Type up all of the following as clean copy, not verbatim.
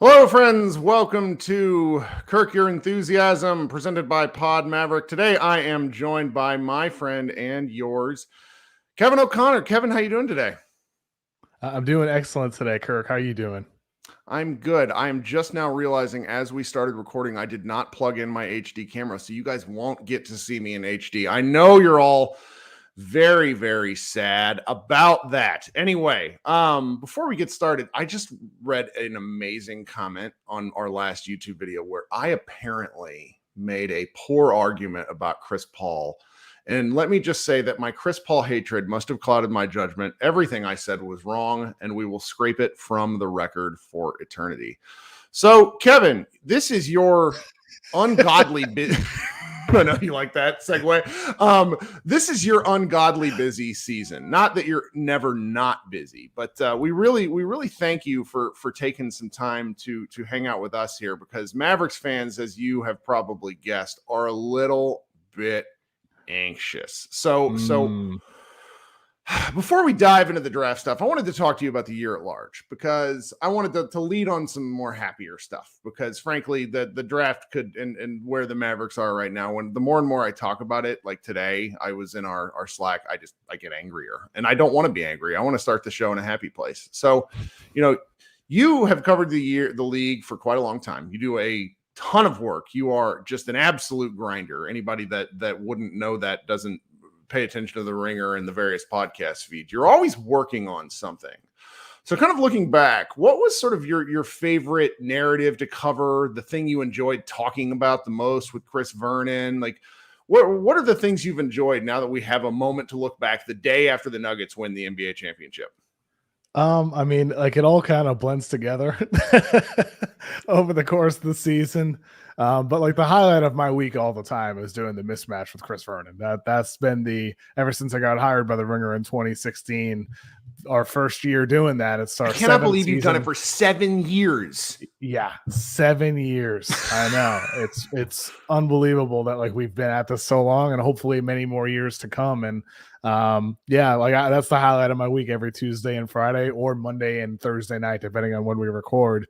Hello, friends. Welcome to Kirk Your Enthusiasm, presented by Pod Maverick. Today, I am joined by my friend and yours, Kevin O'Connor. Kevin, how you doing today? I'm doing excellent today, Kirk. How are you doing? I'm good. I'm just now realizing as we started recording, I did not plug in my HD camera, so you guys won't get to see me in HD. I know you're all very, very sad about that. Anyway, before we get started, I just read an amazing comment on our last YouTube video where I apparently made a poor argument about Chris Paul. And let me just say that my Chris Paul hatred must have clouded my judgment. Everything I said was wrong, and we will scrape it from the record for eternity. So, Kevin, this is your ungodly I know you like that segue. This is your ungodly busy season. Not that you're never not busy, but we really thank you for taking some time to hang out with us here, because Mavericks fans, as you have probably guessed, are a little bit anxious. So before we dive into the draft stuff, I wanted to talk to you about the year at large, because I wanted to lead on some more happier stuff, because frankly, the draft could, and where the Mavericks are right now, when the more and more I talk about it, like today, I was in our Slack, I get angrier, and I don't want to be angry. I want to start the show in a happy place. So, you have covered the league for quite a long time. You do a ton of work. You are just an absolute grinder. Anybody that wouldn't know that doesn't pay attention to the Ringer and the various podcast feeds. You're always working on something. So kind of looking back, what was sort of your favorite narrative to cover, the thing you enjoyed talking about the most with Chris Vernon? Like, what are the things you've enjoyed now that we have a moment to look back the day after the Nuggets win the NBA championship? I mean, like it all kind of blends together over the course of the season. But like the highlight of my week all the time is doing the mismatch with Chris Vernon. That's been ever since I got hired by the Ringer in 2016, our first year doing that. It's our I cannot believe season. You've done it for 7 years. Yeah, 7 years. I know. It's unbelievable that like we've been at this so long, and hopefully many more years to come. And that's the highlight of my week every Tuesday and Friday, or Monday and Thursday night, depending on when we record,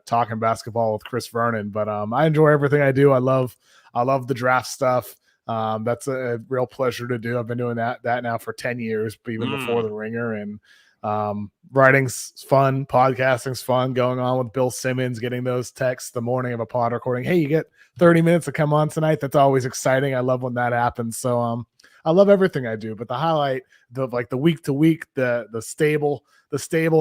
talking basketball with Chris Vernon. But I enjoy everything I do. I love the draft stuff. That's a real pleasure to do. I've been doing that now for 10 years, even before the Ringer. And writing's fun, podcasting's fun, going on with Bill Simmons, getting those texts the morning of a pod recording. Hey, you get 30 minutes to come on tonight. That's always exciting. I love when that happens. So I love everything I do, but the highlight, the week to week, the stable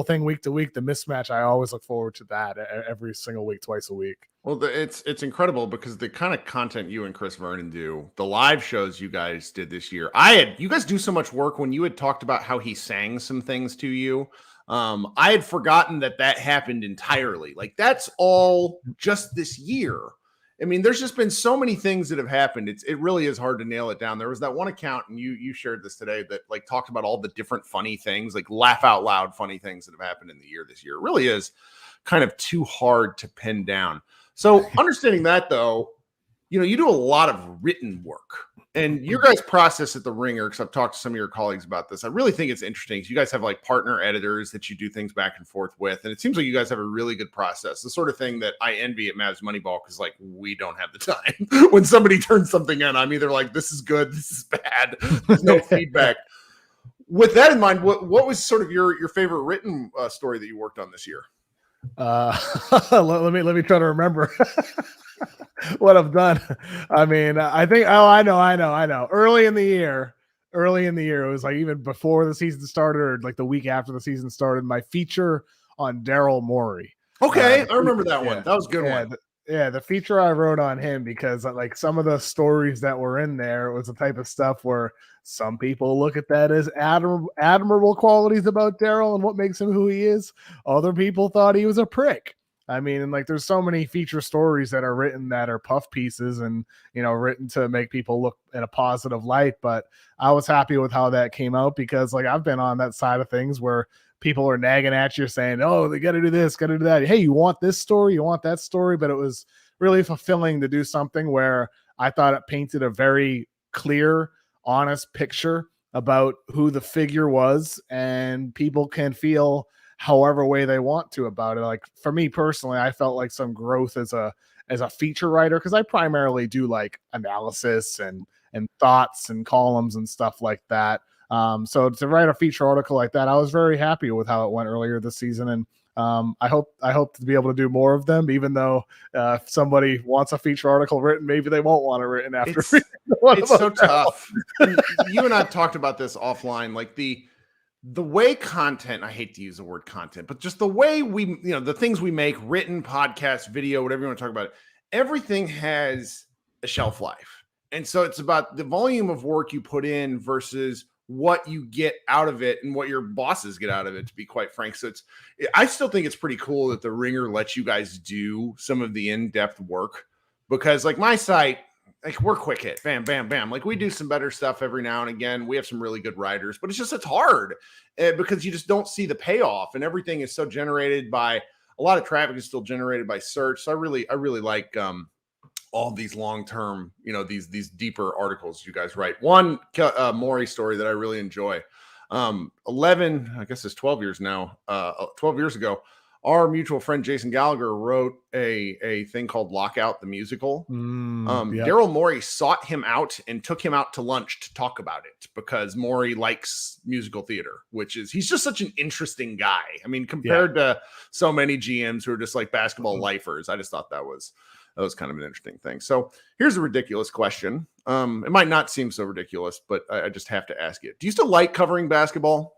thing week to week, the mismatch, I always look forward to that every single week, twice a week. Well, it's incredible, because the kind of content you and Chris Vernon do, the live shows you guys did this year, you guys do so much work. When you had talked about how he sang some things to you, I had forgotten that happened entirely. Like, that's all just this year. I mean, there's just been so many things that have happened. It really is hard to nail it down. There was that one account, and you shared this today, that like talked about all the different funny things, like laugh out loud funny things that have happened in the year this year. It really is kind of too hard to pin down. So understanding that, though, you do a lot of written work, and your guys' process at the Ringer, because I've talked to some of your colleagues about this, I really think it's interesting. You guys have like partner editors that you do things back and forth with, and it seems like you guys have a really good process. The sort of thing that I envy at Mavs Moneyball, because like we don't have the time. When somebody turns something in, I'm either like, this is good, this is bad, there's no feedback. With that in mind, what was sort of your favorite written story that you worked on this year? Let me try to remember what I've done. I mean, I think, I know. Early in the year, it was like even before the season started, or like the week after the season started, my feature on Daryl Morey. Okay, I remember that one. That was a good one. The feature I wrote on him, because like some of the stories that were in there was the type of stuff where some people look at that as admirable qualities about Daryl and what makes him who he is. Other people thought he was a prick. I mean, and like there's so many feature stories that are written that are puff pieces and, written to make people look in a positive light. But I was happy with how that came out, because like I've been on that side of things where people are nagging at you saying, oh, they got to do this, got to do that. Hey, you want this story? You want that story? But it was really fulfilling to do something where I thought it painted a very clear, honest picture about who the figure was, and people can feel however way they want to about it. Like for me personally, I felt like some growth as a feature writer, because I primarily do like analysis and thoughts and columns and stuff like that. So to write a feature article like that, I was very happy with how it went earlier this season, and I hope to be able to do more of them. Even though if somebody wants a feature article written, maybe they won't want it written after. It's so tough. You and I've talked about this offline, like the way content, I hate to use the word content, but just the way the things we make, written, podcast, video, whatever you want to talk about, everything has a shelf life. And so it's about the volume of work you put in versus what you get out of it and what your bosses get out of it, to be quite frank. So I still think it's pretty cool that the Ringer lets you guys do some of the in-depth work, because like my site, like we're quick hit, bam, bam, bam. Like we do some better stuff every now and again. We have some really good writers, but it's hard because you just don't see the payoff, and everything is so generated by a lot of traffic is still generated by search. So I really like all these long-term, these deeper articles you guys write. One Maury story that I really enjoy. 11, I guess it's 12 years now. 12 years ago, our mutual friend Jason Gallagher wrote a thing called Lockout the Musical. Yep. Daryl Morey sought him out and took him out to lunch to talk about it, because Morey likes musical theater, he's just such an interesting guy. I mean, compared to so many GMs who are just like basketball lifers, I just thought that was kind of an interesting thing. So here's a ridiculous question. It might not seem so ridiculous, but I just have to ask it. Do you still like covering basketball?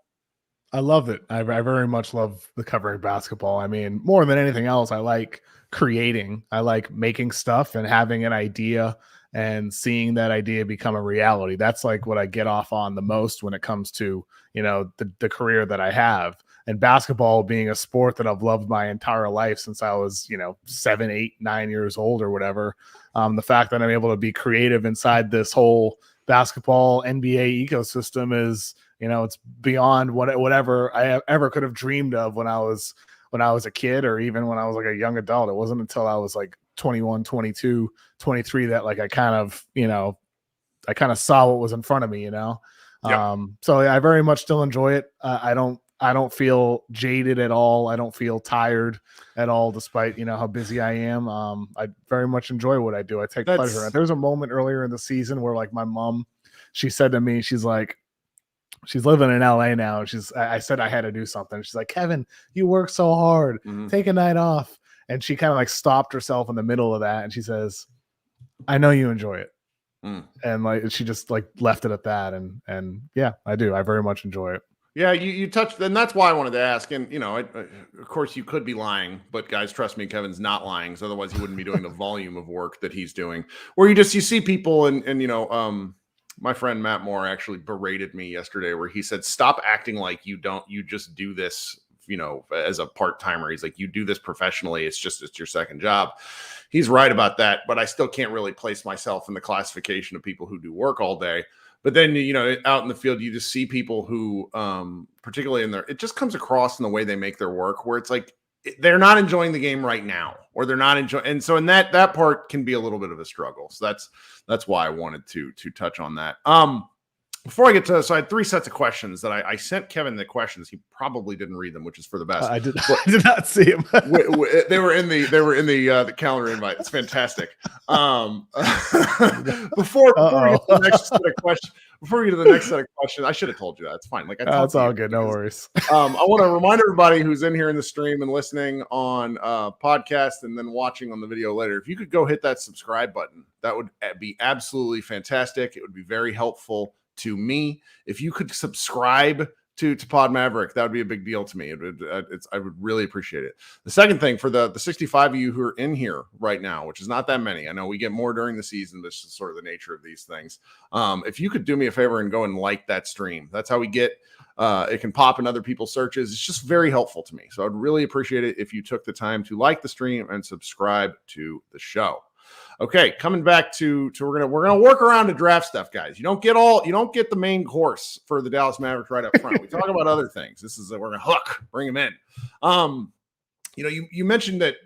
I love it. I very much love the covering basketball. I mean, more than anything else, I like creating. I like making stuff and having an idea and seeing that idea become a reality. That's like what I get off on the most when it comes to, the career that I have. And basketball being a sport that I've loved my entire life since I was, 7, 8, 9 years old or whatever. The fact that I'm able to be creative inside this whole basketball NBA ecosystem is, it's beyond whatever I ever could have dreamed of when I was a kid, or even when I was like a young adult. It wasn't until I was like 21, 22, 23 that like I kind of saw what was in front of me, Yep. So I very much still enjoy it. I don't feel jaded at all. I don't feel tired at all, despite, how busy I am. I very much enjoy what I do. I take pleasure. There was a moment earlier in the season where like my mom, she said to me, she's like, she's living in LA now. I said I had to do something. She's like, Kevin, you work so hard. Mm-hmm. Take a night off. And she kind of like stopped herself in the middle of that. And she says, I know you enjoy it. And like, she just like left it at that. And yeah, I do. I very much enjoy it. Yeah, you touched, and that's why I wanted to ask. And, of course you could be lying, but guys, trust me, Kevin's not lying. So otherwise he wouldn't be doing the volume of work that he's doing, where you see people and my friend Matt Moore actually berated me yesterday, where he said, stop acting like you just do this, as a part-timer. He's like, you do this professionally. It's your second job. He's right about that, but I still can't really place myself in the classification of people who do work all day. But then, out in the field, you just see people who, particularly it just comes across in the way they make their work, where it's like, they're not enjoying the game right now, or they're not enjoying. And so in that part can be a little bit of a struggle. So that's why I wanted to touch on that. Before I get to, so I had 3 sets of questions that I sent Kevin the questions. He probably didn't read them, which is for the best. I did not see them. They were in the calendar invite. It's fantastic. Before we get to the next set of questions, I should have told you that. It's fine. Like that's all good. No worries. I want to remind everybody who's in here in the stream and listening on podcast and then watching on the video later, if you could go hit that subscribe button, that would be absolutely fantastic. It would be very helpful to me. If you could subscribe to Pod Maverick, that would be a big deal to me. I would really appreciate it. The second thing, for the 65 of you who are in here right now, which is not that many, I know we get more during the season. This is sort of the nature of these things. If you could do me a favor and go and like that stream, that's how we get it can pop in other people's searches. It's just very helpful to me. So I'd really appreciate it if you took the time to like the stream and subscribe to the show. Okay, coming back to we're gonna work around the draft stuff, guys. You don't get the main course for the Dallas Mavericks right up front. We talk about other things. We're gonna hook, bring them in. You mentioned that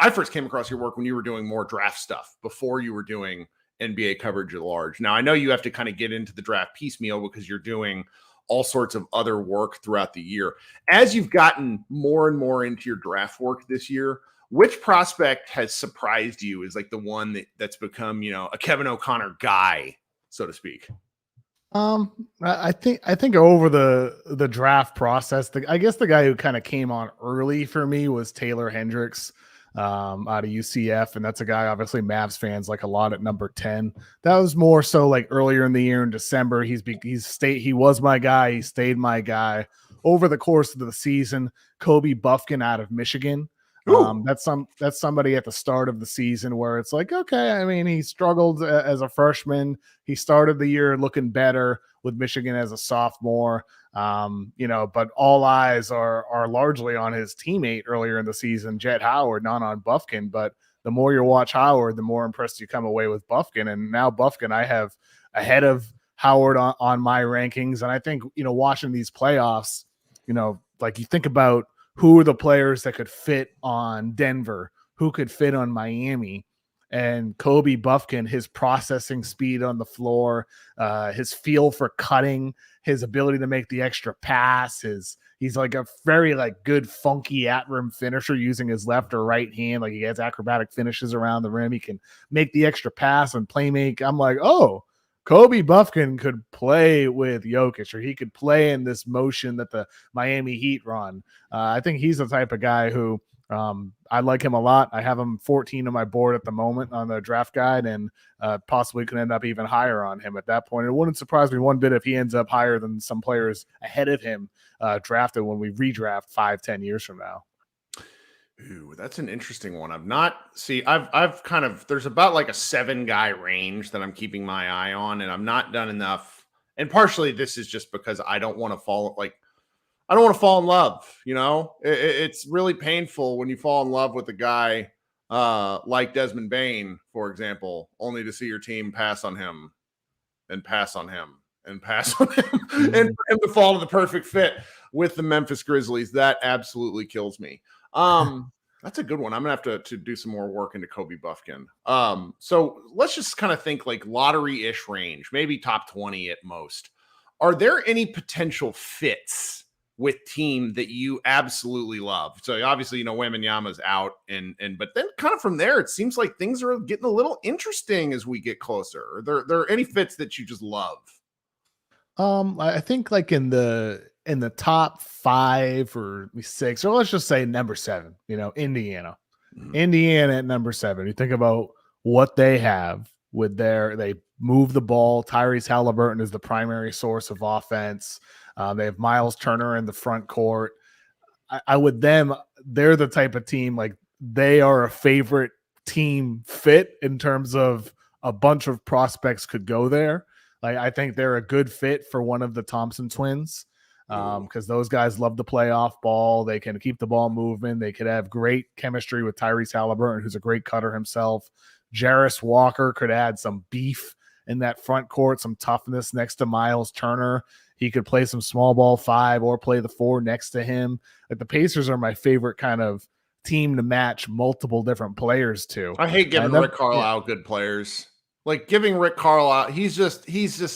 I first came across your work when you were doing more draft stuff before you were doing NBA coverage at large. Now I know you have to kind of get into the draft piecemeal because you're doing all sorts of other work throughout the year. As you've gotten more and more into your draft work this year, which prospect has surprised you as like the one that's become, a Kevin O'Connor guy, so to speak? I think over the draft process, I guess the guy who kind of came on early for me was Taylor Hendricks, out of UCF, and that's a guy obviously Mavs fans like a lot at number 10. That was more so like earlier in the year in December. He was my guy. He stayed my guy over the course of the season. Kobe Buffkin out of Michigan. That's somebody at the start of the season where it's like, okay, I mean, he struggled as a freshman. He started the year looking better with Michigan as a sophomore. But all eyes are largely on his teammate earlier in the season, Jet Howard, not on Buffkin. But the more you watch Howard, the more impressed you come away with Buffkin. And now Buffkin, I have ahead of Howard on my rankings. And I think, watching these playoffs, like you think about who are the players that could fit on Denver, who could fit on Miami. And Kobe Buffkin, his processing speed on the floor, his feel for cutting, his ability to make the extra pass, he's like a very like good funky at rim finisher using his left or right hand. Like he has acrobatic finishes around the rim. He can make the extra pass and play make. I'm like, oh, Kobe Buffkin could play with Jokic, or he could play in this motion that the Miami Heat run. I think he's the type of guy who I like him a lot. I have him 14 on my board at the moment on the draft guide, and possibly could end up even higher on him at that point. It wouldn't surprise me one bit if he ends up higher than some players ahead of him drafted when we redraft 5-10 years from now. Ooh, that's an interesting one. I've kind of, there's about like a 7-guy range that I'm keeping my eye on, and I've not done enough. And partially this is just because I don't want to fall in love. It's really painful when you fall in love with a guy like Desmond Bane, for example, only to see your team pass on him and pass on him and pass on him and for him to fall to the perfect fit with the Memphis Grizzlies. That absolutely kills me. That's a good one. I'm gonna have to do some more work into Kobe Buffkin. So let's just kind of think like lottery-ish range, maybe top 20 at most. Are there any potential fits with team that you absolutely love? So obviously, Wembanyama's out, but then kind of from there, it seems like things are getting a little interesting as we get closer. Are there any fits that you just love? I think like in the top 5 or 6, or let's just say number 7, Indiana. Indiana at number 7. You think about what they have with they move the ball. Tyrese Halliburton is the primary source of offense. They have Miles Turner in the front court. They're the type of team, like they are a favorite team fit in terms of a bunch of prospects could go there. Like I think they're a good fit for one of the Thompson twins, because those guys love to play off ball. They can keep the ball moving. They could have great chemistry with Tyrese Halliburton, who's a great cutter himself. Jarris Walker could add some beef in that front court, some toughness next to Miles Turner. He could play some small ball 5 or play the 4 next to him. Like the Pacers are my favorite kind of team to match multiple different players to. I hate giving Rick Carlisle good players. Like giving Rick Carlisle, he's just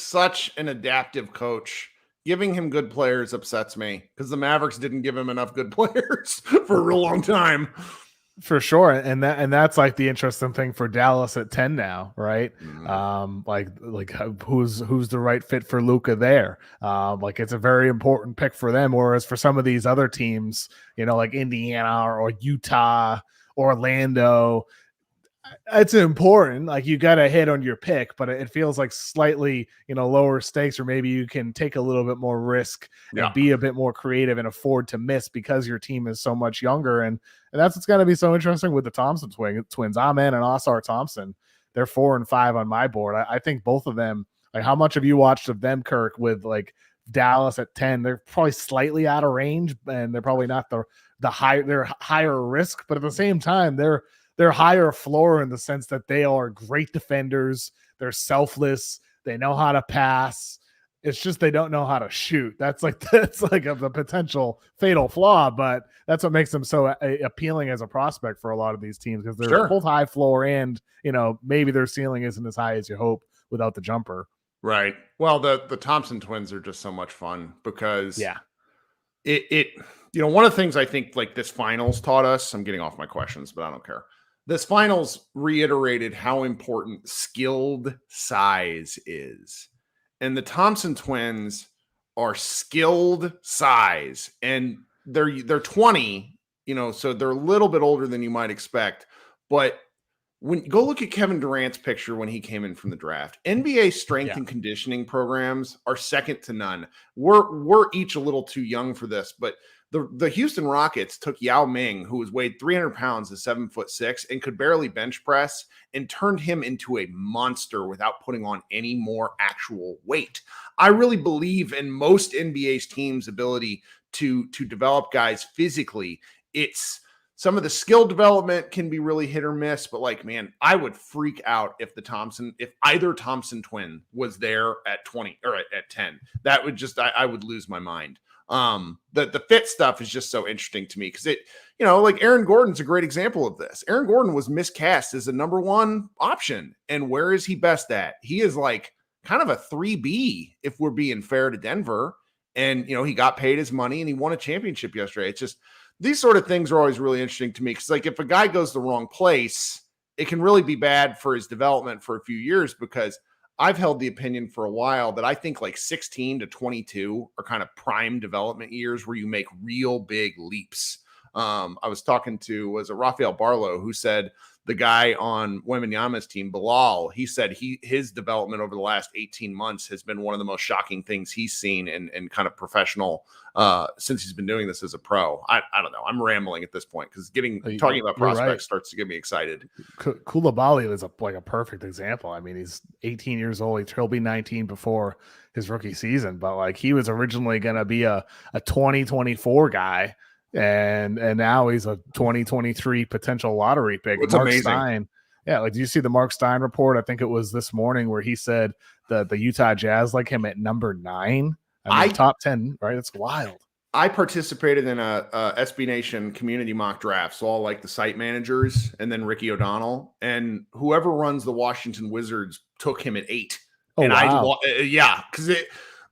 such an adaptive coach. Giving him good players upsets me because the Mavericks didn't give him enough good players for a real long time. For sure. And that's like the interesting thing for Dallas at 10 now, right? Like who's the right fit for Luka there? Like it's a very important pick for them. Whereas for some of these other teams, like Indiana or Utah, Orlando, it's important. Like you got to hit on your pick, but it feels like slightly, lower stakes, or maybe you can take a little bit more risk and be a bit more creative and afford to miss because your team is so much younger. And that's what's going to be so interesting with the Thompson twins, Amen and Osar Thompson. They're 4 and 5 on my board. I think both of them, like how much have you watched of them, Kirk, with like Dallas at 10? They're probably slightly out of range and they're probably not they're higher risk, but at the same time, they're higher floor in the sense that they are great defenders. They're selfless. They know how to pass. It's just they don't know how to shoot. That's like a potential fatal flaw, but that's what makes them so appealing as a prospect for a lot of these teams, because they're both high floor and maybe their ceiling isn't as high as you hope without the jumper. Right. Well, the Thompson twins are just so much fun because Yeah. it one of the things I think like this finals taught us, I'm getting off my questions, but I don't care. This finals reiterated how important skilled size is. And the Thompson twins are skilled size, and they're 20, so they're a little bit older than you might expect. But when go look at Kevin Durant's picture when he came in from the draft, NBA strength and conditioning programs are second to none. We're each a little too young for this, but the Houston Rockets took Yao Ming, who was weighed 300 pounds at 7'6" and could barely bench press, and turned him into a monster without putting on any more actual weight. I really believe in most NBA's teams' ability to develop guys physically. It's some of the skill development can be really hit or miss, but like, man, I would freak out if either Thompson twin was there at 20 or at 10. That would just, I would lose my mind. The fit stuff is just so interesting to me because like Aaron Gordon's a great example of this. Aaron Gordon was miscast as a number one option. And where is he best at? He is like kind of a 3B if we're being fair to Denver. And, he got paid his money and he won a championship yesterday. It's just, these sort of things are always really interesting to me because, like, if a guy goes the wrong place, it can really be bad for his development for a few years, because I've held the opinion for a while that I think like 16 to 22 are kind of prime development years where you make real big leaps. I was talking to, Rafael Barlow, who said the guy on Wembanyama's team, Bilal, he said his development over the last 18 months has been one of the most shocking things he's seen in kind of professional since he's been doing this as a pro. I don't know. I'm rambling at this point because talking about prospects starts to get me excited. Koulibaly is a perfect example. I mean, he's 18 years old. He'll be 19 before his rookie season, but like he was originally going to be a 2024 guy. And now he's a 2023 potential lottery pick. It's Mark amazing. Stein. Yeah, like, do you see the Mark Stein report? I think it was this morning where he said that the Utah Jazz like him at number 9. I mean, top 10, right? It's wild. I participated in a SB Nation community mock draft, so all like the site managers and then Ricky O'Donnell, and whoever runs the Washington Wizards took him at 8. Oh, and wow. Because it.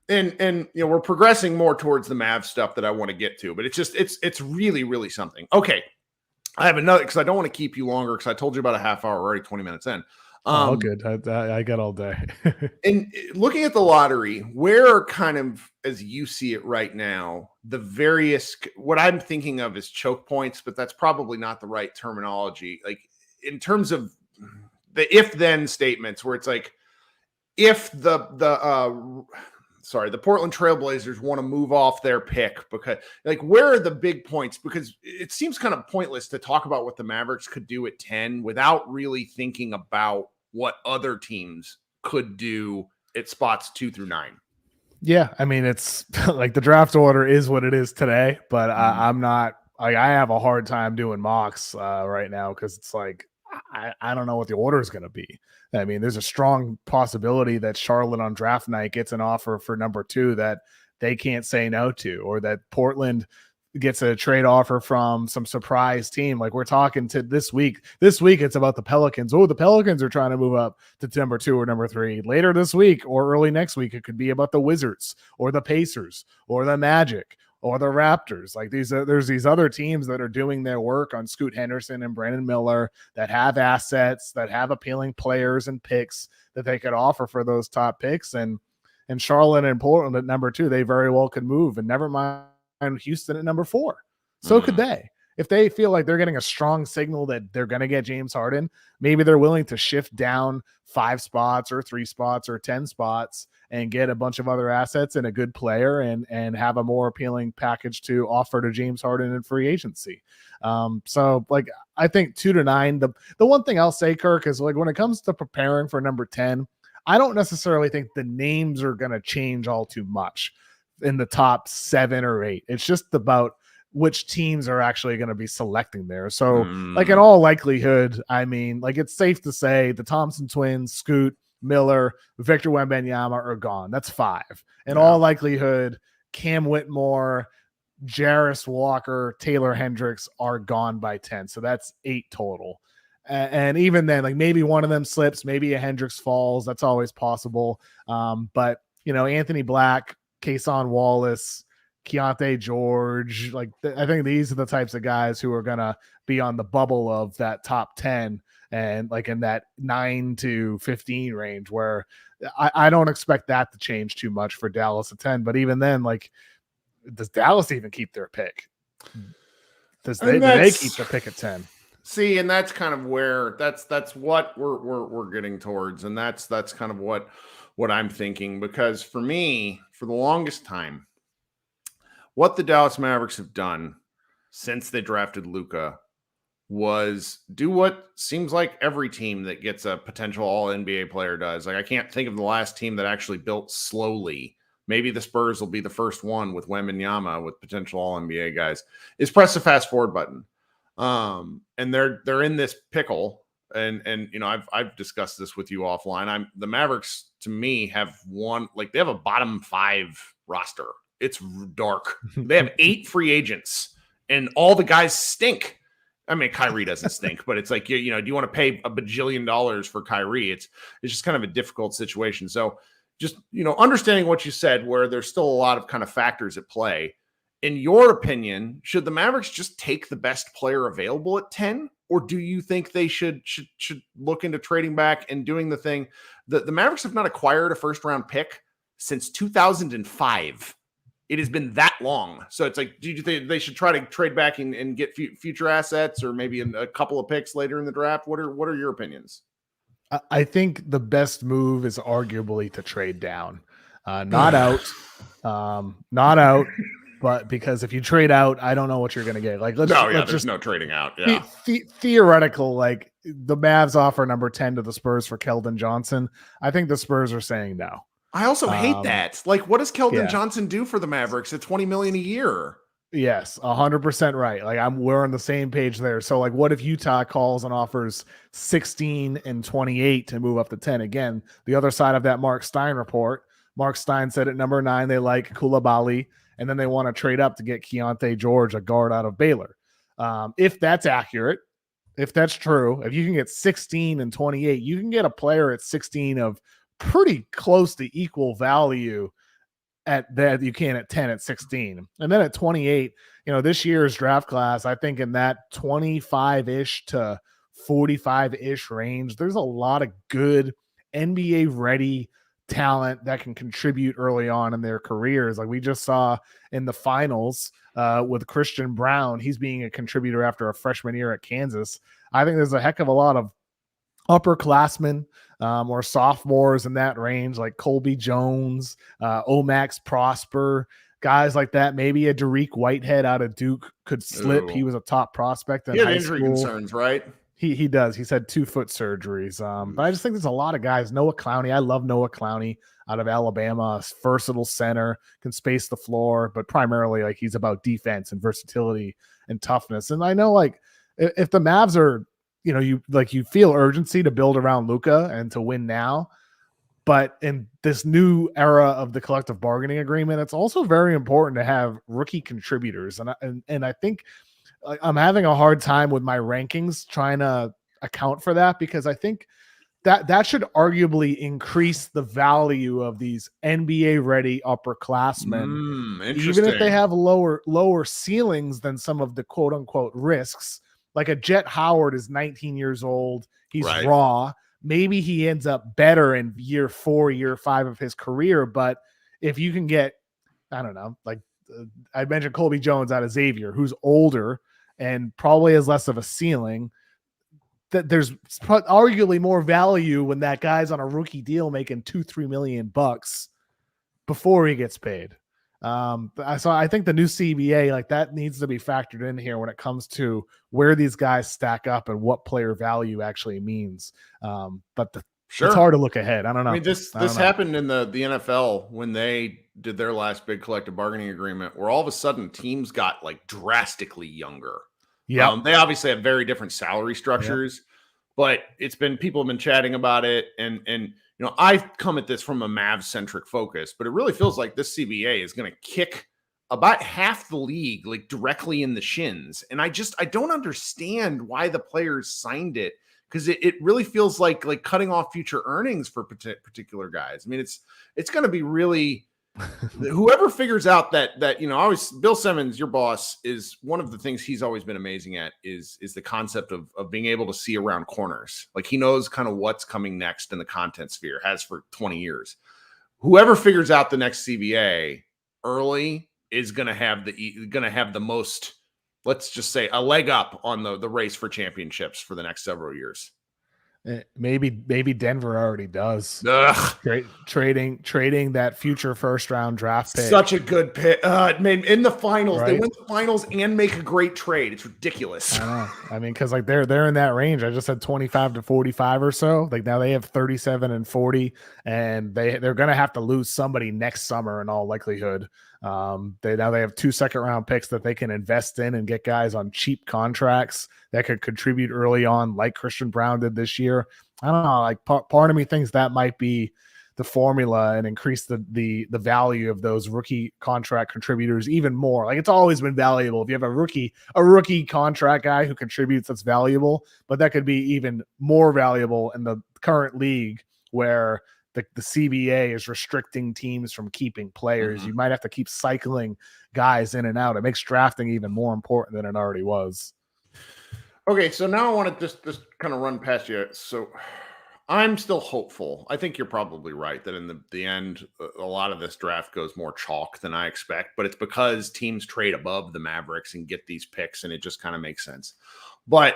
And we're progressing more towards the Mavs stuff that I want to get to, but it's really, really something. Okay. I have another, because I don't want to keep you longer, because I told you about a half hour, already 20 minutes in. Oh, good. I got all day. And looking at the lottery, where are kind of, as you see it right now, the various, what I'm thinking of is choke points, but that's probably not the right terminology. Like in terms of the if-then statements where it's like, if the Portland Trailblazers want to move off their pick, because like, where are the big points? Because it seems kind of pointless to talk about what the Mavericks could do at 10 without really thinking about what other teams could do at spots 2 through 9. Yeah. I mean, it's like the draft order is what it is today, but I'm not like, I have a hard time doing mocks right now. Cause it's like, I don't know what the order is going to be. I mean, there's a strong possibility that Charlotte on draft night gets an offer for number 2 that they can't say no to, or that Portland gets a trade offer from some surprise team. Like we're talking to this week. This week, it's about the Pelicans. Oh, the Pelicans are trying to move up to number 2 or number 3. Later this week or early next week, it could be about the Wizards or the Pacers or the Magic or the Raptors. Like there's these other teams that are doing their work on Scoot Henderson and Brandon Miller that have assets, that have appealing players and picks that they could offer for those top picks. And Charlotte and Portland at number 2, they very well could move. And never mind Houston at number 4. So could they. If they feel like they're getting a strong signal that they're going to get James Harden, maybe they're willing to shift down 5 spots or 3 spots or 10 spots and get a bunch of other assets and a good player and have a more appealing package to offer to James Harden in free agency. So like, I think 2 to 9, the one thing I'll say, Kirk, is like when it comes to preparing for number 10, I don't necessarily think the names are going to change all too much in the top 7 or 8. It's just about which teams are actually going to be selecting there. So like in all likelihood, I mean, like it's safe to say the Thompson twins, Scoot, Miller, Victor Wembanyama are gone. That's 5. In all likelihood, Cam Whitmore, Jarris Walker, Taylor Hendricks are gone by 10. So that's 8 total. And even then, like maybe one of them slips, maybe a Hendricks falls. That's always possible. But Anthony Black, Kason Wallace, Keontae George, I think these are the types of guys who are gonna be on the bubble of that top 10 and like in that 9 to 15 range, where I don't expect that to change too much for Dallas at 10. But even then, like, does Dallas even keep their pick? Do they keep the pick at 10? See, and that's kind of where that's what we're getting towards, and that's kind of what I'm thinking, because for me, for the longest time, what the Dallas Mavericks have done since they drafted Luka was do what seems like every team that gets a potential All-NBA player does. Like, I can't think of the last team that actually built slowly. Maybe the Spurs will be the first one with Wembanyama with potential All-NBA guys, is press the fast forward button. And they're in this pickle. And I've discussed this with you offline. The Mavericks, to me, have one, like, they have a bottom 5 roster. It's dark. They have 8 free agents, and all the guys stink. I mean, Kyrie doesn't stink, but it's like, do you want to pay $1 bajillion for Kyrie? It's just kind of a difficult situation. So just, understanding what you said, where there's still a lot of kind of factors at play. In your opinion, should the Mavericks just take the best player available at 10? Or do you think they should look into trading back and doing the thing? The Mavericks have not acquired a first-round pick since 2005. It has been that long. So it's like, do you think they should try to trade back and get future assets, or maybe a couple of picks later in the draft? What are your opinions? I think the best move is arguably to trade down, not out, not out. But because if you trade out, I don't know what you're going to get. Like, there's no trading out. Yeah. Theoretical, like, the Mavs offer number 10 to the Spurs for Keldon Johnson. I think the Spurs are saying no. I also hate that. Like, what does Keldon Johnson do for the Mavericks at $20 million a year? Yes, 100% right. Like, we're on the same page there. So, like, what if Utah calls and offers 16 and 28 to move up to 10? Again, the other side of that Mark Stein report. Mark Stein said at number 9 they like Coulibaly, and then they want to trade up to get Keontae George, a guard out of Baylor. If that's accurate, if that's true, if you can get 16 and 28, you can get a player at 16 of pretty close to equal value at that you can at 10 at 16. And then at 28, this year's draft class, I think in that 25-ish to 45-ish range, there's a lot of good NBA ready talent that can contribute early on in their careers. Like we just saw in the finals with Christian Brown, he's being a contributor after a freshman year at Kansas. I think there's a heck of a lot of upperclassmen or sophomores in that range, like Colby Jones, Omax Prosper, guys like that. Maybe a Derek Whitehead out of Duke could slip. He was a top prospect in high injury school. Concerns, right? He does. He's had 2 foot surgeries. But I just think there's a lot of guys. Noah Clowney. I love Noah Clowney out of Alabama. Versatile center, can space the floor, but primarily like he's about defense and versatility and toughness. And I know like if the Mavs are, you feel urgency to build around Luka and to win now. But in this new era of the collective bargaining agreement, it's also very important to have rookie contributors. And I think I'm having a hard time with my rankings trying to account for that, because I think that should arguably increase the value of these NBA ready upperclassmen, even if they have lower ceilings than some of the quote unquote risks. Like a Jet Howard is 19 years old. He's raw. Maybe he ends up better in year 4, year 5 of his career. But if you can get, I don't know, like I mentioned Colby Jones out of Xavier, who's older and probably has less of a ceiling, that there's arguably more value when that guy's on a rookie deal making $2-3 million before he gets paid. So I think the new CBA, like that needs to be factored in here when it comes to where these guys stack up and what player value actually means. But it's hard to look ahead. I don't know. I mean, this happened in the NFL when they did their last big collective bargaining agreement, where all of a sudden teams got like drastically younger. Yeah. They obviously have very different salary structures, but people have been chatting about it. And I come at this from a Mavs centric focus, but it really feels like this CBA is going to kick about half the league like directly in the shins. And I don't understand why the players signed it, because it really feels like cutting off future earnings for particular guys. I mean, it's going to be really whoever figures out that Bill Simmons, your boss, is one of the things he's always been amazing at is the concept of being able to see around corners. Like he knows kind of what's coming next in the content sphere, has for 20 years. Whoever figures out the next CBA early is going to have the most, let's just say, a leg up on the race for championships for the next several years. Maybe Denver already does. Ugh. Trading that future first round draft pick. Such a good pick. In the finals, right? They win the finals and make a great trade. It's ridiculous. I know. I mean, because like they're in that range. I just said 25 to 45 or so. Like now they have 37 and 40, and they're gonna have to lose somebody next summer in all likelihood. They have 2 second-round picks that they can invest in and get guys on cheap contracts that could contribute early on, like Christian Brown did this year. I don't know. Like part of me thinks that might be the formula and increase the value of those rookie contract contributors even more. Like it's always been valuable if you have a rookie contract guy who contributes, that's valuable, but that could be even more valuable in the current league where the CBA is restricting teams from keeping players. Mm-hmm. You might have to keep cycling guys in and out. It makes drafting even more important than it already was. Okay, so now I want to just kind of run past you. So I'm still hopeful. I think you're probably right that in the end, a lot of this draft goes more chalk than I expect, but it's because teams trade above the Mavericks and get these picks, and it just kind of makes sense. But,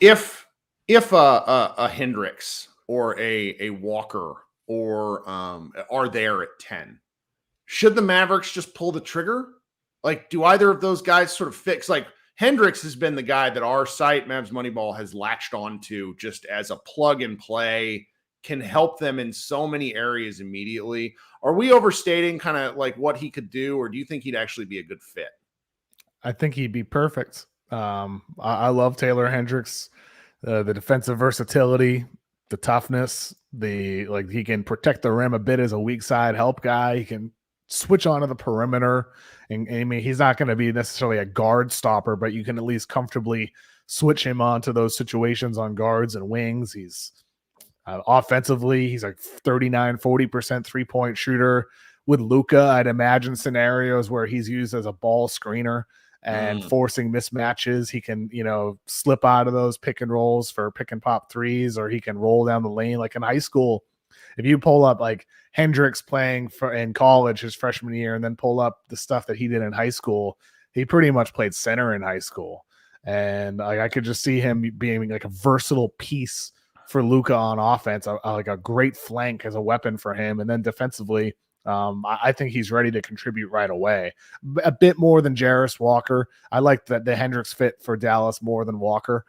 if a Hendricks or a Walker or are there at 10, should the Mavericks just pull the trigger? Like, do either of those guys sort of fix? Like, Hendricks has been the guy that our site, Mavs Moneyball, has latched onto just as a plug and play, can help them in so many areas immediately. Are we overstating kind of like what he could do, or do you think he'd actually be a good fit? I think he'd be perfect. I love Taylor Hendricks, the defensive versatility, the toughness, he can protect the rim a bit as a weak side help guy. He can switch onto the perimeter. And I mean, he's not going to be necessarily a guard stopper, but you can at least comfortably switch him onto those situations on guards and wings. He's offensively, he's like 39, 40% 3-point shooter. With Luka, I'd imagine scenarios where he's used as a ball screener and forcing mismatches. He can, slip out of those pick and rolls for pick and pop threes, or he can roll down the lane. Like in high school, if you pull up like Hendricks playing in college his freshman year and then pull up the stuff that he did in high school, he pretty much played center in high school. And I could just see him being like a versatile piece for Luka on offense, like a great flank as a weapon for him. And then defensively, I think he's ready to contribute right away. A bit more than Jarris Walker. I like the Hendricks fit for Dallas more than Walker.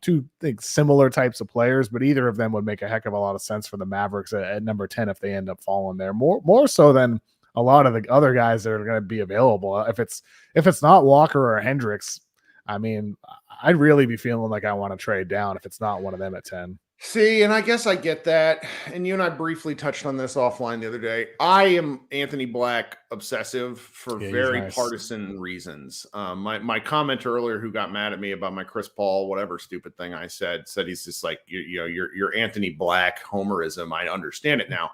Two similar types of players, but either of them would make a heck of a lot of sense for the Mavericks at number 10 if they end up falling there. More so than a lot of the other guys that are going to be available. If it's not Walker or Hendricks, I mean, I'd really be feeling like I want to trade down if it's not one of them at 10. See, and I guess I get that. And you and I briefly touched on this offline the other day. I am Anthony Black obsessive for very partisan reasons. My commenter earlier who got mad at me about my Chris Paul, whatever stupid thing I said he's just like, you're Anthony Black homerism. I understand it now.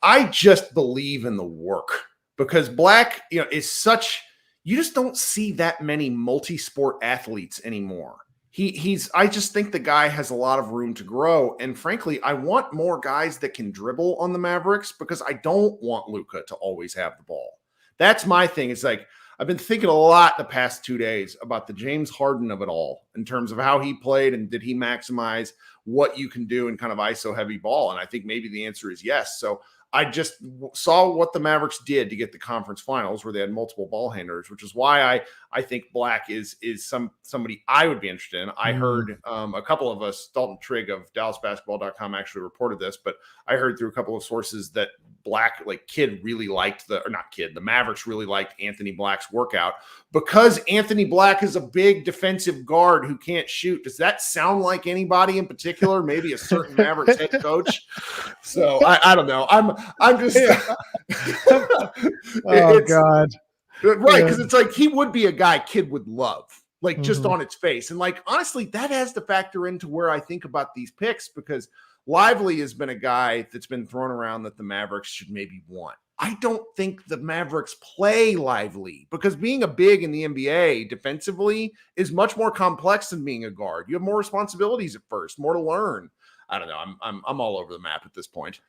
I just believe in the work because Black, is such, you just don't see that many multi-sport athletes anymore. I just think the guy has a lot of room to grow. And frankly, I want more guys that can dribble on the Mavericks because I don't want Luka to always have the ball. That's my thing. It's like, I've been thinking a lot the past 2 days about the James Harden of it all in terms of how he played and did he maximize what you can do in kind of ISO heavy ball. And I think maybe the answer is yes. So I just saw what the Mavericks did to get the conference finals where they had multiple ball handlers, which is why I think Black is somebody I would be interested in. I heard a couple of us, Dalton Trigg of DallasBasketball.com actually reported this, but I heard through a couple of sources that Black, the Mavericks really liked Anthony Black's workout because Anthony Black is a big defensive guard who can't shoot. Does that sound like anybody in particular? Maybe a certain Mavericks head coach. So I don't know. I'm just oh God. Right, because it's like he would be a guy kid would love. like just on its face. And like, honestly, that has to factor into where I think about these picks, because Lively has been a guy that's been thrown around that the Mavericks should maybe want. I don't think the Mavericks play Lively, because being a big in the NBA defensively is much more complex than being a guard. You have more responsibilities at first, more to learn. I don't know. I'm all over the map at this point.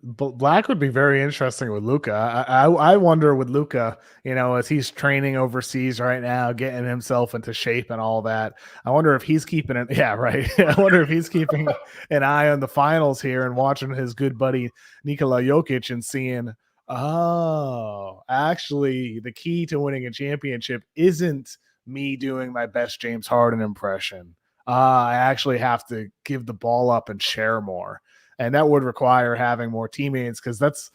But Black would be very interesting with Luka. I wonder with Luka, as he's training overseas right now, getting himself into shape and all that. I wonder if he's keeping it. Yeah, right. I wonder if he's keeping an eye on the finals here and watching his good buddy Nikola Jokic and seeing, oh, actually, the key to winning a championship isn't me doing my best James Harden impression. I actually have to give the ball up and share more. And that would require having more teammates, because that's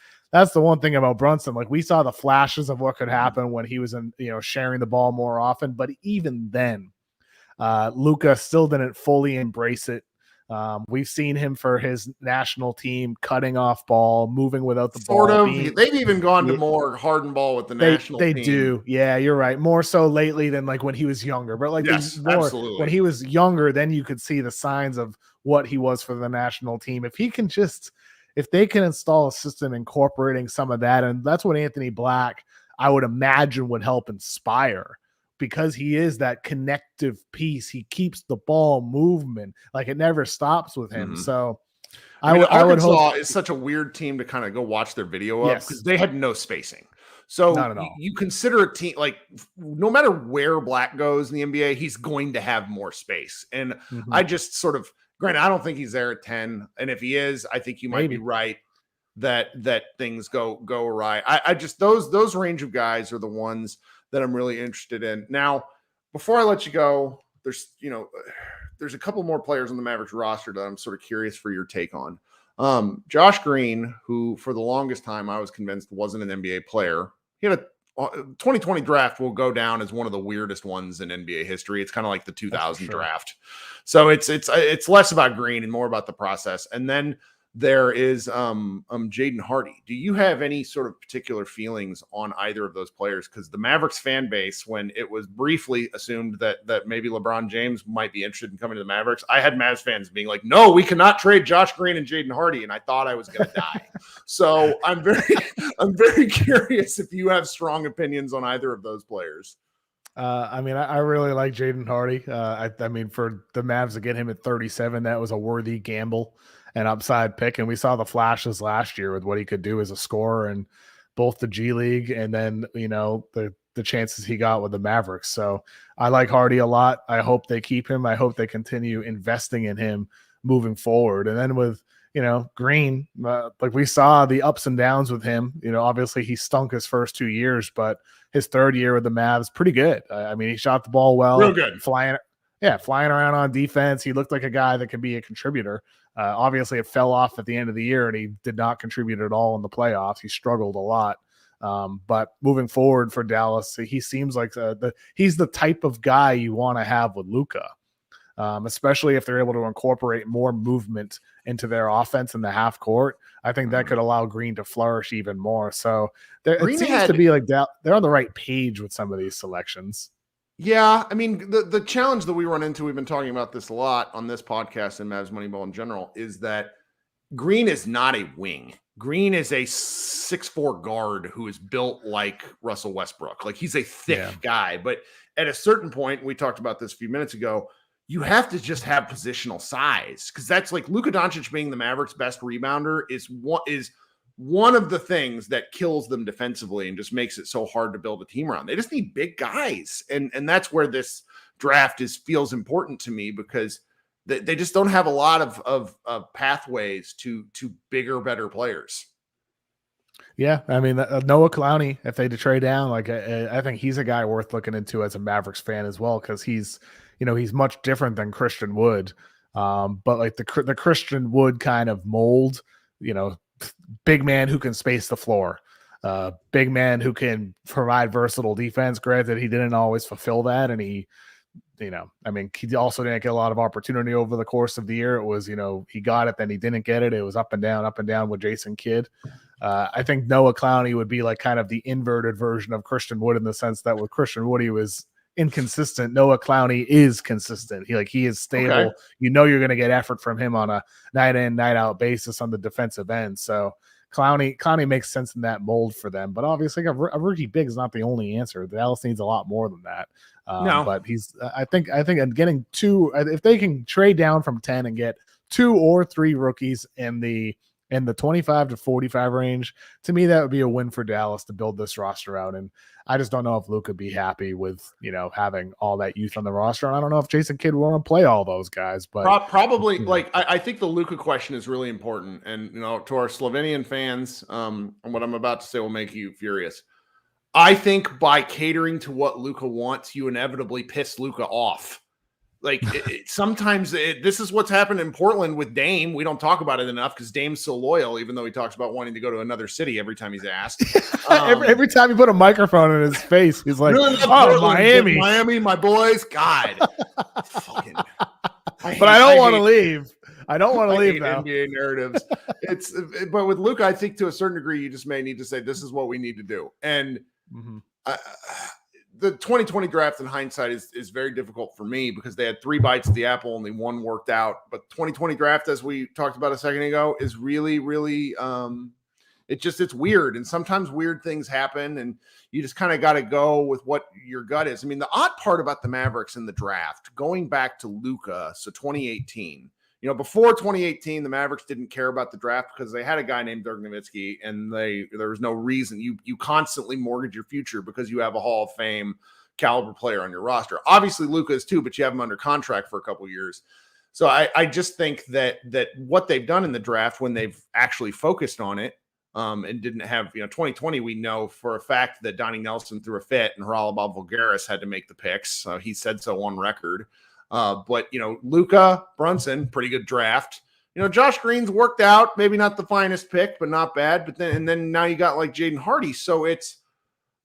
the one thing about Brunson. Like, we saw the flashes of what could happen when he was sharing the ball more often. But even then, Luka still didn't fully embrace it. We've seen him for his national team cutting off ball, moving without the ball. They've even gone to more Harden ball with the national team. They do. Yeah, you're right. More so lately than like when he was younger. But like, yes, absolutely. When he was younger, then you could see the signs of what he was for the national team. If they can install a system incorporating some of that, and that's what Anthony Black, I would imagine, would help inspire, because he is that connective piece. He keeps the ball movement, like it never stops with him. So I would hope. Is such a weird team to kind of go watch their video of, because they had no spacing. So you consider a team, like, no matter where Black goes in the NBA, he's going to have more space. And I just sort of, granted, I don't think he's there at 10. And if he is, I think you might be right that things go awry. I just, those range of guys are the ones that I'm really interested in. Now, before I let you go, there's a couple more players on the Mavericks roster that I'm sort of curious for your take on. Josh Green, who for the longest time I was convinced wasn't an NBA player. He had a 2020 draft will go down as one of the weirdest ones in NBA history. It's kind of like the 2000 draft. So it's less about Green and more about the process. And then there is Jaden Hardy. Do you have any sort of particular feelings on either of those players? Because the Mavericks fan base, when it was briefly assumed that maybe LeBron James might be interested in coming to the Mavericks, I had Mavs fans being like, no, we cannot trade Josh Green and Jaden Hardy. And I thought I was going to die. So I'm very curious if you have strong opinions on either of those players. I really like Jaden Hardy. I mean, for the Mavs to get him at 37, that was a worthy gamble and upside pick. And we saw the flashes last year with what he could do as a scorer in both the G League and then, the chances he got with the Mavericks. So I like Hardy a lot. I hope they keep him. I hope they continue investing in him moving forward. And then with, Green, like we saw the ups and downs with him. Obviously he stunk his first 2 years, but his third year with the Mavs, pretty good. I mean, he shot the ball well. Real good. Flying around on defense. He looked like a guy that could be a contributor. Obviously, it fell off at the end of the year, and he did not contribute at all in the playoffs. He struggled a lot. But moving forward for Dallas, he seems like he's the type of guy you want to have with Luka, especially if they're able to incorporate more movement into their offense in the half court. I think that could allow Green to flourish even more. So it seems to be like they're on the right page with some of these selections. Yeah, I mean, the challenge that we run into, we've been talking about this a lot on this podcast and Mavs Moneyball in general, is that Green is not a wing. Green is a 6'4" guard who is built like Russell Westbrook. Like, he's a thick guy. But at a certain point, we talked about this a few minutes ago, you have to just have positional size, because that's like Luka Doncic being the Mavericks' best rebounder is one of the things that kills them defensively and just makes it so hard to build a team around. They just need big guys. And that's where this draft feels important to me, because they just don't have a lot of pathways to bigger, better players. Yeah. I mean, Noah Clowney, if they trade down, like I think he's a guy worth looking into as a Mavericks fan as well, because he's much different than Christian Wood. But like the Christian Wood kind of mold, big man who can space the floor, big man who can provide versatile defense. Granted, he didn't always fulfill that. And he also didn't get a lot of opportunity over the course of the year. It was, he got it, then he didn't get it. It was up and down with Jason Kidd. I think Noah Clowney would be like kind of the inverted version of Christian Wood, in the sense that with Christian Wood, he was inconsistent. Noah Clowney is consistent. He is stable. Okay. You know you're going to get effort from him on a night in, night out basis on the defensive end. So Clowney makes sense in that mold for them. But obviously, a rookie big is not the only answer. Dallas needs a lot more than that. No. But I think getting two, if they can trade down from 10 and get 2 or 3 rookies in the 25 to 45 range, to me, that would be a win for Dallas to build this roster out. And I just don't know if Luka would be happy with, having all that youth on the roster. And I don't know if Jason Kidd will want to play all those guys, but probably I think the Luka question is really important. And, to our Slovenian fans, and what I'm about to say will make you furious. I think by catering to what Luka wants, you inevitably piss Luka off. Sometimes this is what's happened in Portland with Dame. We don't talk about it enough because Dame's so loyal, even though he talks about wanting to go to another city every time he's asked. Every time you put a microphone in his face, he's like, really "Oh, Miami, my boys, God." Fucking, but I don't want to leave. I don't want to leave now. NBA narratives. But with Luka, I think to a certain degree, you just may need to say, "This is what we need to do." And the 2020 draft in hindsight is very difficult for me because they had 3 bites at the apple, only one worked out. But 2020 draft, as we talked about a second ago, is really, really it's weird. And sometimes weird things happen and you just kind of got to go with what your gut is. I mean, the odd part about the Mavericks in the draft, going back to Luka, so 2018, before 2018, the Mavericks didn't care about the draft because they had a guy named Dirk Nowitzki, and there was no reason. You constantly mortgage your future because you have a Hall of Fame caliber player on your roster. Obviously, Luka is too, but you have him under contract for a couple of years. So I just think that what they've done in the draft when they've actually focused on it and didn't have, 2020, we know for a fact that Donnie Nelson threw a fit and Haralabos Voulgaris had to make the picks. He said so on record. But Luka, Brunson, pretty good draft. Josh Green's worked out, maybe not the finest pick, but not bad. But then now you got like Jaden Hardy. So it's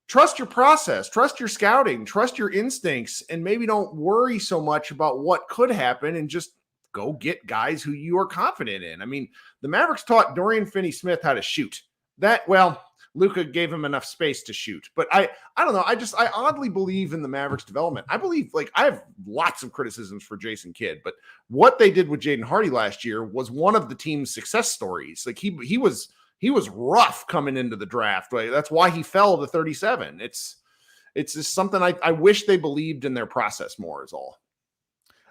trust your process, trust your scouting, trust your instincts, and maybe don't worry so much about what could happen and just go get guys who you are confident in. I mean, the Mavericks taught Dorian Finney-Smith how to shoot. Luka gave him enough space to shoot, but I don't know. I oddly believe in the Mavericks development. I believe I have lots of criticisms for Jason Kidd, but what they did with Jaden Hardy last year was one of the team's success stories. He was rough coming into the draft. That's why he fell to 37. It's just something I wish they believed in their process more is all.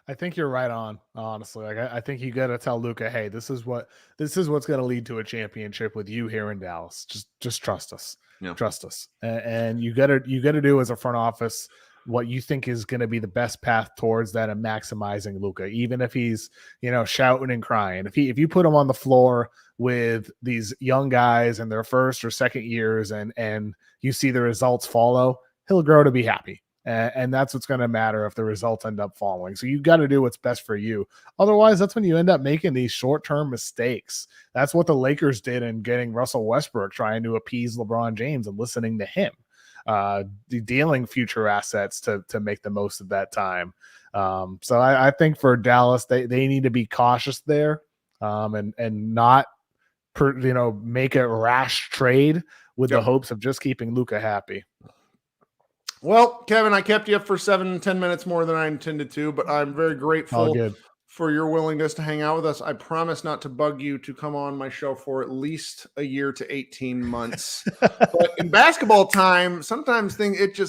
I think you're right on, honestly. I think you got to tell Luka, hey, this is what's going to lead to a championship with you here in Dallas. Just trust us. Yeah. Trust us. And you got to do as a front office what you think is going to be the best path towards that and maximizing Luka, even if he's, shouting and crying. If you put him on the floor with these young guys in their first or second years and you see the results follow, he'll grow to be happy. And that's what's going to matter if the results end up following. So you got to do what's best for you. Otherwise, that's when you end up making these short-term mistakes. That's what the Lakers did in getting Russell Westbrook, trying to appease LeBron James and listening to him, dealing future assets to make the most of that time. So I think for Dallas, they need to be cautious there and not make a rash trade with the hopes of just keeping Luka happy. Well, Kevin, I kept you up for 7-10 minutes more than I intended to, but I'm very grateful for your willingness to hang out with us. I promise not to bug you to come on my show for at least a year to 18 months. But in basketball time, sometimes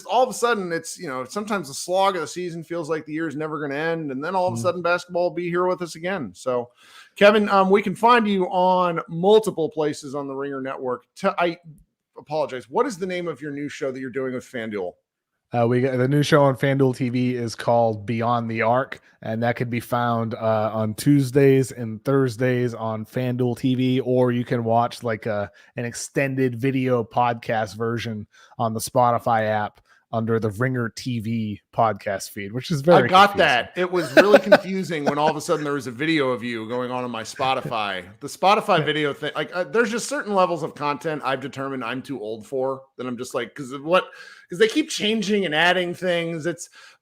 all of a sudden it's, sometimes the slog of the season feels like the year is never going to end. And then all of a sudden basketball will be here with us again. So Kevin, we can find you on multiple places on the Ringer Network. I apologize. What is the name of your new show that you're doing with FanDuel? We got the new show on FanDuel TV is called Beyond the Arc, and that could be found on Tuesdays and Thursdays on FanDuel TV, or you can watch an extended video podcast version on the Spotify app under the Ringer TV podcast feed, which is very confusing. That. It was really confusing when all of a sudden there was a video of you going on my Spotify. The Spotify video thing, there's just certain levels of content I've determined I'm too old for that I'm just because they keep changing and adding things.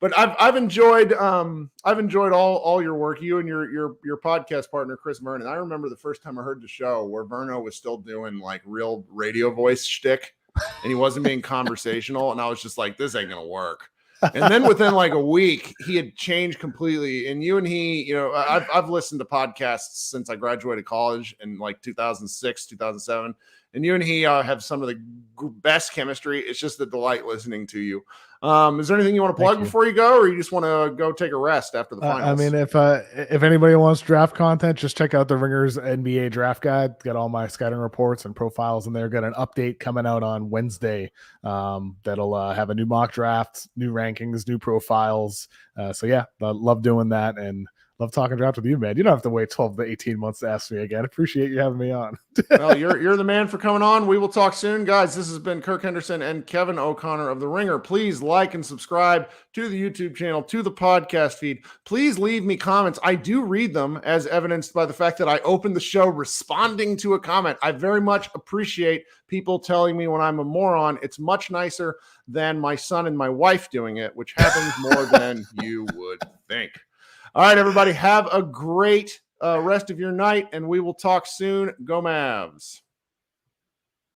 But I've enjoyed all your work, you and your podcast partner Chris Vernon. I remember the first time I heard the show where Verno was still doing real radio voice shtick. And he wasn't being conversational. And I was just like, this ain't going to work. And then within like a week, he had changed completely. And you and he, you know, I've listened to podcasts since I graduated college in like 2006, 2007. And you and he have some of the best chemistry. It's just a delight listening to you. Is there anything you want to plug before you go, or you just want to go take a rest after the finals? I mean, if anybody wants draft content, just check out the Ringers NBA draft guide. Got all my scouting reports and profiles in there. Got an update coming out on Wednesday that'll have a new mock draft, new rankings, new profiles. So yeah, I love doing that and love talking draft with you, man. You don't have to wait 12 to 18 months to ask me again. Appreciate you having me on. Well, you're the man for coming on. We will talk soon, guys. This has been Kirk Henderson and Kevin O'Connor of The Ringer. Please like and subscribe to the YouTube channel, to the podcast feed. Please leave me comments. I do read them, as evidenced by the fact that I opened the show responding to a comment. I very much appreciate people telling me when I'm a moron. It's much nicer than my son and my wife doing it, which happens more than you would think. All right, everybody, have a great rest of your night, and we will talk soon. Go Mavs.